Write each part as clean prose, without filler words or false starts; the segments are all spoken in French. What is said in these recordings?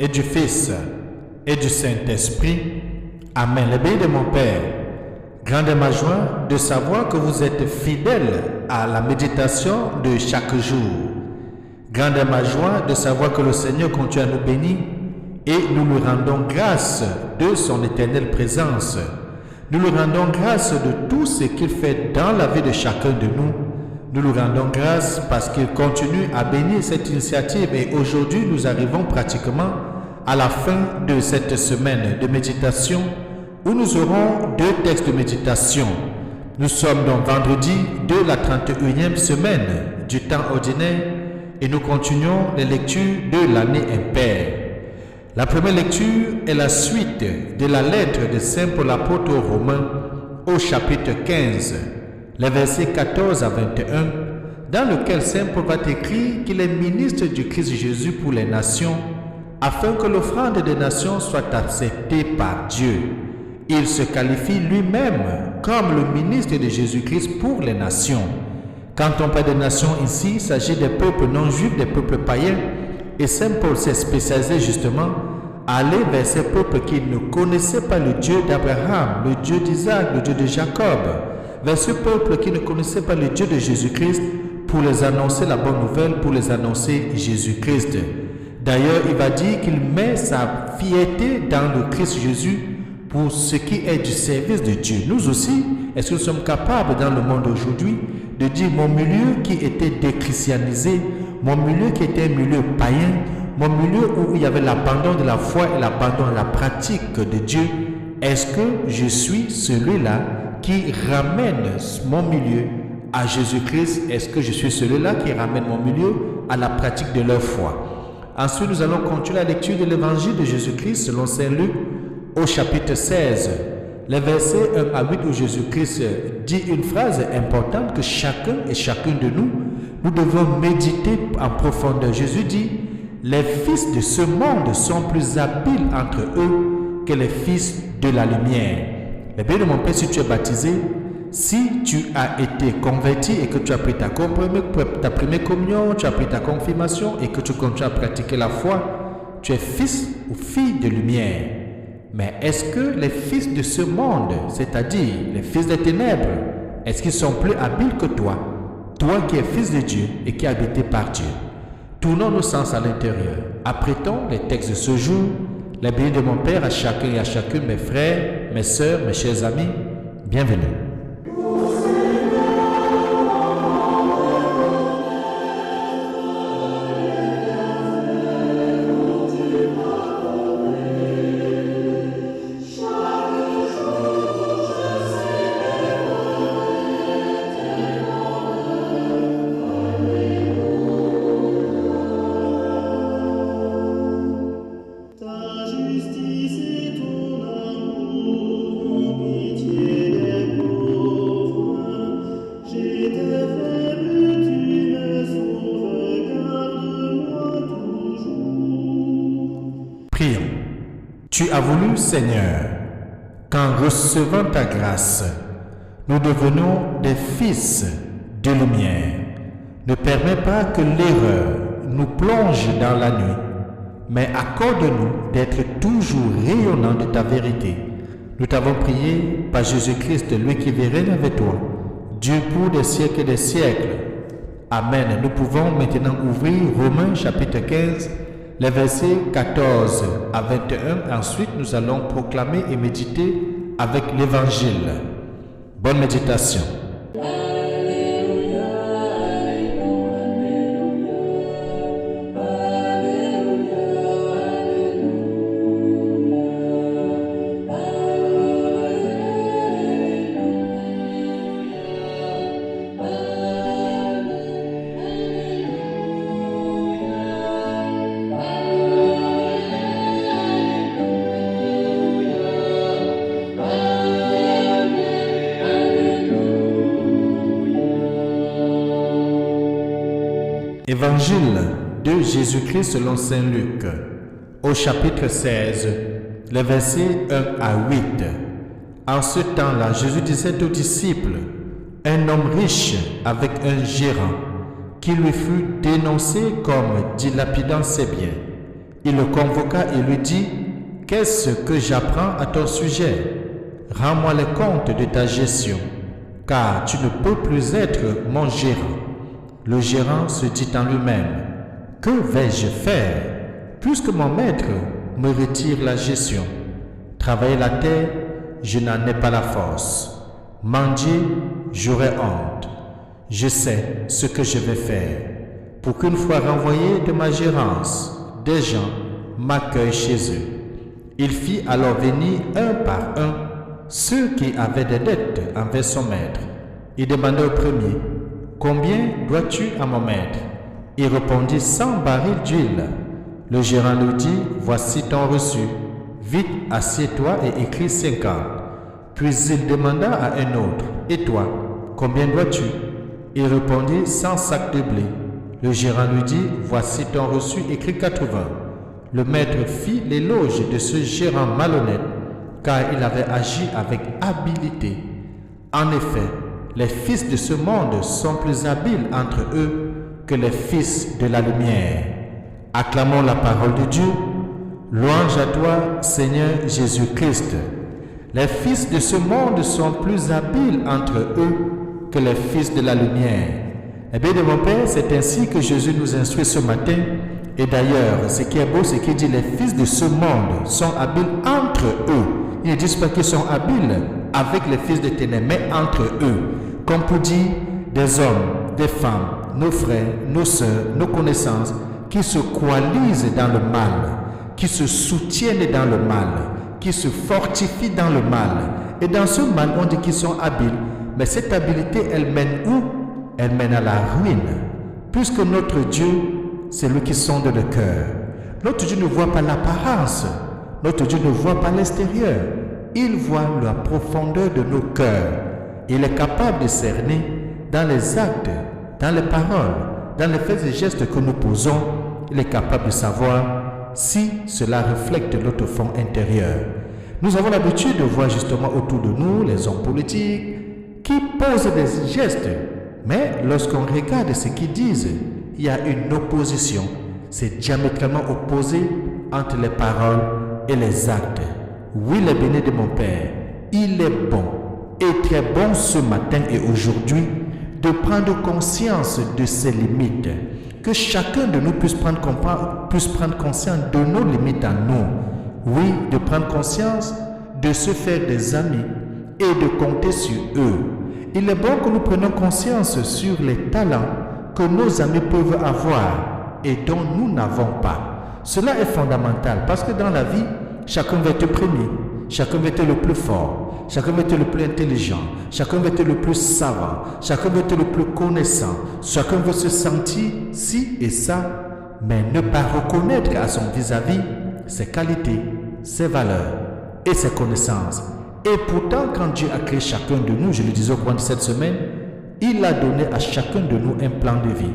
et du Fils, et du Saint-Esprit. Amen. Le béni de mon Père, grande est ma joie de savoir que vous êtes fidèles à la méditation de chaque jour. Grande est ma joie de savoir que le Seigneur continue à nous bénir et nous lui rendons grâce de son éternelle présence. Nous lui rendons grâce de tout ce qu'il fait dans la vie de chacun de nous. Nous lui rendons grâce parce qu'il continue à bénir cette initiative et aujourd'hui nous arrivons pratiquement à la fin de cette semaine de méditation où nous aurons 2 textes de méditation. Nous sommes donc vendredi de la 31e semaine du temps ordinaire et nous continuons les lectures de l'année impaire. La première lecture est la suite de la lettre de Saint Paul l'apôtre aux Romains au chapitre 15, les versets 14 à 21, dans lequel Saint Paul va écrire qu'il est ministre du Christ Jésus pour les nations, afin que l'offrande des nations soit acceptée par Dieu. Il se qualifie lui-même comme le ministre de Jésus-Christ pour les nations. Quand on parle des nations ici, il s'agit des peuples non-juifs, des peuples païens. Et Saint Paul s'est spécialisé justement à aller vers ces peuples qui ne connaissaient pas le Dieu d'Abraham, le Dieu d'Isaac, le Dieu de Jacob, vers ce peuple qui ne connaissait pas le Dieu de Jésus-Christ pour les annoncer la bonne nouvelle, pour les annoncer Jésus-Christ. D'ailleurs, il va dire qu'il met sa fierté dans le Christ Jésus pour ce qui est du service de Dieu. Nous aussi, est-ce que nous sommes capables dans le monde aujourd'hui de dire mon milieu qui était déchristianisé, mon milieu qui était un milieu païen, mon milieu où il y avait l'abandon de la foi et l'abandon de la pratique de Dieu, est-ce que je suis celui-là qui ramène mon milieu à Jésus-Christ? Est-ce que je suis celui-là qui ramène mon milieu à la pratique de leur foi? Ensuite, nous allons continuer la lecture de l'évangile de Jésus-Christ selon Saint Luc au chapitre 16, les versets 1 à 8 où Jésus-Christ dit une phrase importante que chacun et chacune de nous devons méditer en profondeur. Jésus dit, les fils de ce monde sont plus habiles entre eux que les fils de la lumière. Eh bien, mon Père, si tu es baptisé, si tu as été converti et que tu as pris ta première communion, tu as pris ta confirmation et que tu continues à pratiquer la foi, tu es fils ou fille de lumière. Mais est-ce que les fils de ce monde, c'est-à-dire les fils des ténèbres, est-ce qu'ils sont plus habiles que toi? Toi qui es fils de Dieu et qui es habité par Dieu. Tournons nos sens à l'intérieur. Apprêtons les textes de ce jour. Les bénis de mon Père à chacun et à chacune, mes frères, mes sœurs, mes chers amis. Bienvenue. Tu as voulu, Seigneur, qu'en recevant ta grâce, nous devenions des fils de lumière. Ne permets pas que l'erreur nous plonge dans la nuit, mais accorde-nous d'être toujours rayonnants de ta vérité. Nous t'avons prié par Jésus-Christ, lui qui vit règne avec toi, Dieu pour des siècles et des siècles. Amen. Nous pouvons maintenant ouvrir Romains chapitre 15, les versets 14 à 21. Ensuite, nous allons proclamer et méditer avec l'Évangile. Bonne méditation. Évangile de Jésus-Christ selon Saint Luc, au chapitre 16, les versets 1 à 8. En ce temps-là, Jésus disait aux disciples, un homme riche avec un gérant, qui lui fut dénoncé comme dilapidant ses biens. Il le convoqua et lui dit, « Qu'est-ce que j'apprends à ton sujet? Rends-moi les comptes de ta gestion, car tu ne peux plus être mon gérant. » Le gérant se dit en lui-même, « Que vais-je faire, puisque mon maître me retire la gestion? Travailler la terre, je n'en ai pas la force. Mendier, j'aurai honte. Je sais ce que je vais faire, pour qu'une fois renvoyé de ma gérance, des gens m'accueillent chez eux. » Il fit alors venir un par un ceux qui avaient des dettes envers son maître. Il demanda au premier, « Combien dois-tu à mon maître? » Il répondit, « 100 barils d'huile. » Le gérant lui dit, « Voici ton reçu. Vite, assieds-toi et écris 50. » Puis il demanda à un autre, « Et toi, combien dois-tu? » Il répondit, « 100 sacs de blé. » Le gérant lui dit, « Voici ton reçu, écris 80. » Le maître fit l'éloge de ce gérant malhonnête, car il avait agi avec habileté. En effet, les fils de ce monde sont plus habiles entre eux que les fils de la lumière. Acclamons la parole de Dieu. Louange à toi, Seigneur Jésus-Christ. Les fils de ce monde sont plus habiles entre eux que les fils de la lumière. Eh bien, de mon Père, c'est ainsi que Jésus nous instruit ce matin. Et d'ailleurs, ce qui est beau, c'est qu'il dit les fils de ce monde sont habiles entre eux. Ils ne disent pas qu'ils sont habiles avec les fils de ténèbres, mais entre eux. Comme pour dire des hommes, des femmes, nos frères, nos sœurs, nos connaissances, qui se coalisent dans le mal, qui se soutiennent dans le mal, qui se fortifient dans le mal. Et dans ce mal, on dit qu'ils sont habiles. Mais cette habileté, elle mène où? Elle mène à la ruine. Puisque notre Dieu, c'est lui qui sonde le cœur. Notre Dieu ne voit pas l'apparence. Notre Dieu ne voit pas l'extérieur. Il voit la profondeur de nos cœurs. Il est capable de cerner dans les actes, dans les paroles, dans les faits et gestes que nous posons. Il est capable de savoir si cela reflète notre fond intérieur. Nous avons l'habitude de voir justement autour de nous les hommes politiques qui posent des gestes. Mais lorsqu'on regarde ce qu'ils disent, il y a une opposition. C'est diamétralement opposé entre les paroles et les actes. Oui, les bénis de mon Père, il est bon et très bon ce matin et aujourd'hui de prendre conscience de ses limites. Que chacun de nous puisse prendre conscience de nos limites à nous. Oui, de prendre conscience de se faire des amis et de compter sur eux. Il est bon que nous prenions conscience sur les talents que nos amis peuvent avoir et dont nous n'avons pas. Cela est fondamental parce que dans la vie, chacun veut être premier, chacun veut être le plus fort, chacun veut être le plus intelligent, chacun veut être le plus savant, chacun veut être le plus connaissant, chacun veut se sentir ci et ça, mais ne pas reconnaître à son vis-à-vis ses qualités, ses valeurs et ses connaissances. Et pourtant, quand Dieu a créé chacun de nous, je le disais au cours de cette semaine, il a donné à chacun de nous un plan de vie.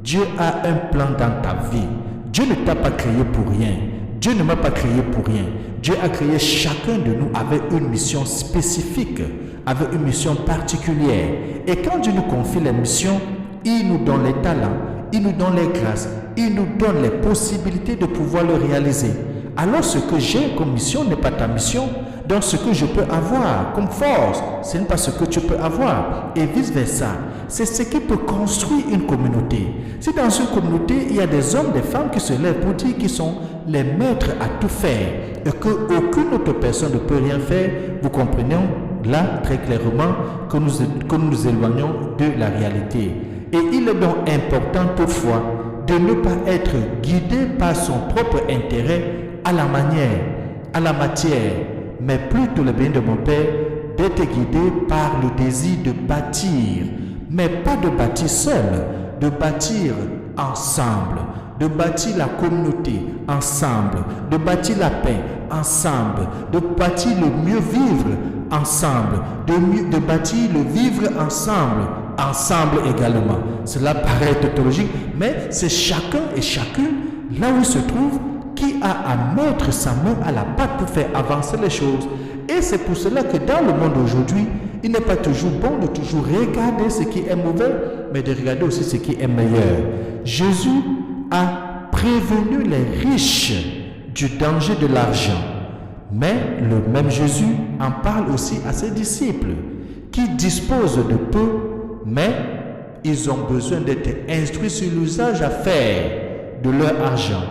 Dieu a un plan dans ta vie. Dieu ne t'a pas créé pour rien. Dieu ne m'a pas créé pour rien. Dieu a créé chacun de nous avec une mission spécifique, avec une mission particulière. Et quand Dieu nous confie les missions, il nous donne les talents, il nous donne les grâces, il nous donne les possibilités de pouvoir le réaliser. Alors ce que j'ai comme mission n'est pas ta mission. Donc ce que je peux avoir comme force, ce n'est pas ce que tu peux avoir. Et vice-versa. C'est ce qui peut construire une communauté. Si dans une communauté, il y a des hommes, des femmes qui se lèvent pour dire qu'ils sont les maîtres à tout faire et qu'aucune autre personne ne peut rien faire, vous comprenez là très clairement que nous nous éloignons de la réalité. Et il est donc important toutefois de ne pas être guidé par son propre intérêt à la manière, à la matière, mais plutôt le bien de mon Père, d'être guidé par le désir de bâtir, mais pas de bâtir seul, de bâtir ensemble, de bâtir la communauté ensemble, de bâtir la paix ensemble, de bâtir le mieux vivre ensemble, de bâtir le vivre ensemble également. Cela paraît tautologique, mais c'est chacun et chacune, là où il se trouve, qui a à mettre sa main à la pâte pour faire avancer les choses. Et c'est pour cela que dans le monde aujourd'hui, il n'est pas toujours bon de toujours regarder ce qui est mauvais, mais de regarder aussi ce qui est meilleur. Jésus a prévenu les riches du danger de l'argent. Mais le même Jésus en parle aussi à ses disciples qui disposent de peu, mais ils ont besoin d'être instruits sur l'usage à faire de leur argent.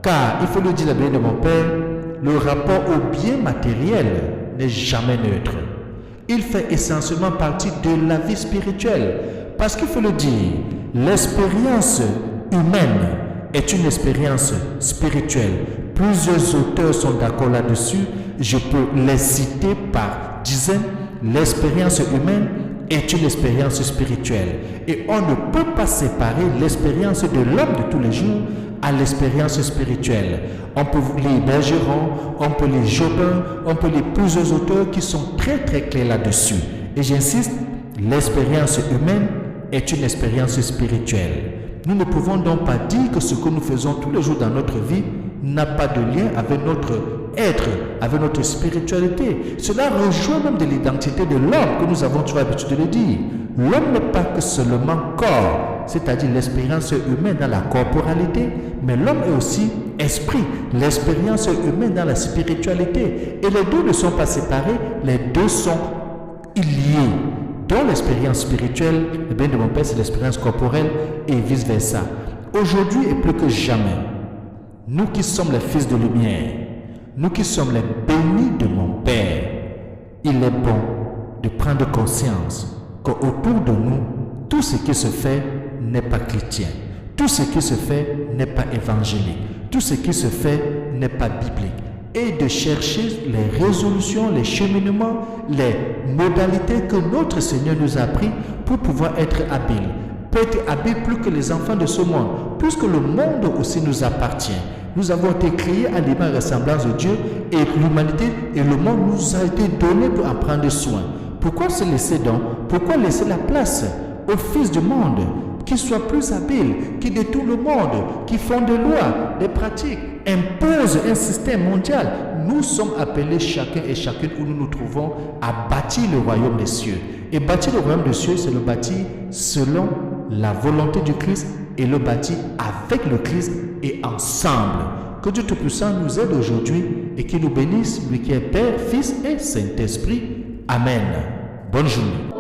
Car, il faut le dire, la bien de mon Père, le rapport au bien matériel n'est jamais neutre. Il fait essentiellement partie de la vie spirituelle. Parce qu'il faut le dire, l'expérience humaine est une expérience spirituelle. Plusieurs auteurs sont d'accord là-dessus. Je peux les citer par dizaines. L'expérience humaine est une expérience spirituelle. Et on ne peut pas séparer l'expérience de l'homme de tous les jours à l'expérience spirituelle. On peut lire Bergeron, on peut lire Jobin, on peut lire plusieurs auteurs qui sont très très clairs là-dessus. Et j'insiste, l'expérience humaine est une expérience spirituelle. Nous ne pouvons donc pas dire que ce que nous faisons tous les jours dans notre vie n'a pas de lien avec notre être, avec notre spiritualité. Cela rejoint même de l'identité de l'homme que nous avons toujours l'habitude de le dire. L'homme n'est pas que seulement corps, c'est-à-dire l'expérience humaine dans la corporalité, mais l'homme est aussi esprit, l'expérience humaine dans la spiritualité. Et les deux ne sont pas séparés, les deux sont liés. Dans l'expérience spirituelle, le bien de mon Père, c'est l'expérience corporelle et vice-versa. Aujourd'hui et plus que jamais, nous qui sommes les fils de lumière, nous qui sommes les bénis de mon Père, il est bon de prendre conscience qu'autour de nous, tout ce qui se fait n'est pas chrétien. Tout ce qui se fait n'est pas évangélique. Tout ce qui se fait n'est pas biblique. Et de chercher les résolutions, les cheminements, les modalités que notre Seigneur nous a appris pour pouvoir être habile. Peut être habile plus que les enfants de ce monde, puisque le monde aussi nous appartient. Nous avons été créés à l'image et ressemblance de Dieu et l'humanité et le monde nous a été donné pour en prendre soin. Pourquoi se laisser donc? Pourquoi laisser la place aux fils du monde qui soient plus habiles, qui détournent le monde, qui font des lois, des pratiques, imposent un système mondial? Nous sommes appelés chacun et chacune où nous nous trouvons à bâtir le royaume des cieux. Et bâtir le royaume des cieux, c'est le bâtir selon la volonté du Christ et le bâtir avec le Christ et ensemble. Que Dieu Tout-Puissant nous aide aujourd'hui et qu'il nous bénisse, lui qui est Père, Fils et Saint-Esprit. Amen. Bonne journée.